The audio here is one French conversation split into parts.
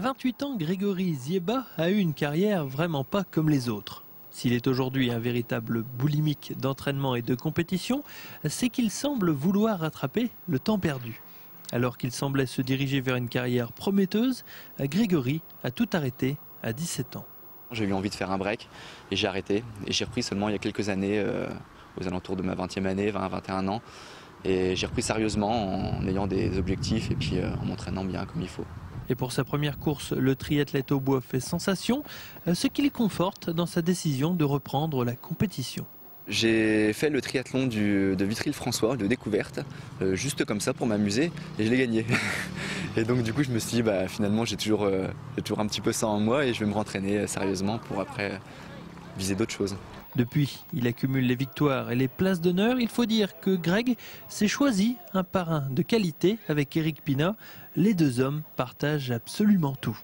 À 28 ans, Grégory Zieba a eu une carrière vraiment pas comme les autres. S'il est aujourd'hui un véritable boulimique d'entraînement et de compétition, c'est qu'il semble vouloir rattraper le temps perdu. Alors qu'il semblait se diriger vers une carrière prometteuse, Grégory a tout arrêté à 17 ans. J'ai eu envie de faire un break et j'ai arrêté. Et j'ai repris seulement il y a quelques années, aux alentours de ma 20e année, 20-21 ans. Et j'ai repris sérieusement en ayant des objectifs et puis en m'entraînant bien comme il faut. Et pour sa première course, le triathlète au bois fait sensation, ce qui le conforte dans sa décision de reprendre la compétition. J'ai fait le triathlon de Vitry-le-François, de découverte, juste comme ça pour m'amuser et je l'ai gagné. Et donc du coup je me suis dit finalement j'ai toujours un petit peu ça en moi et je vais me rentraîner sérieusement pour après viser d'autres choses. Depuis, il accumule les victoires et les places d'honneur. Il faut dire que Greg s'est choisi un parrain de qualité avec Eric Pina. Les deux hommes partagent absolument tout.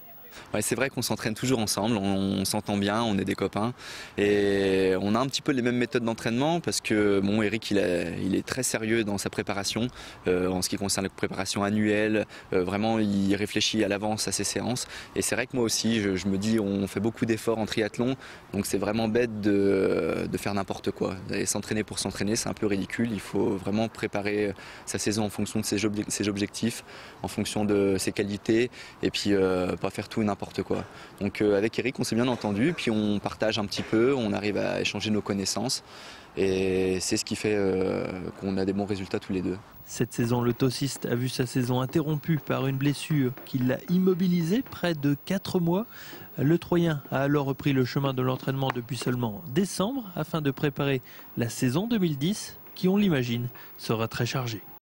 Ouais, c'est vrai qu'on s'entraîne toujours ensemble, on s'entend bien, on est des copains et on a un petit peu les mêmes méthodes d'entraînement parce que bon, Eric il est très sérieux dans sa préparation en ce qui concerne la préparation annuelle, vraiment il réfléchit à l'avance à ses séances et c'est vrai que moi aussi je me dis on fait beaucoup d'efforts en triathlon donc c'est vraiment bête de faire n'importe quoi. D'aller s'entraîner pour s'entraîner c'est un peu ridicule, il faut vraiment préparer sa saison en fonction de ses objectifs, en fonction de ses qualités et puis pas faire tout n'importe quoi. Donc avec Eric on s'est bien entendu, puis on partage un petit peu, on arrive à échanger nos connaissances et c'est ce qui fait qu'on a des bons résultats tous les deux. Cette saison, le tossiste a vu sa saison interrompue par une blessure qui l'a immobilisé près de 4 mois. Le Troyen a alors repris le chemin de l'entraînement depuis seulement décembre afin de préparer la saison 2010 qui, on l'imagine, sera très chargée.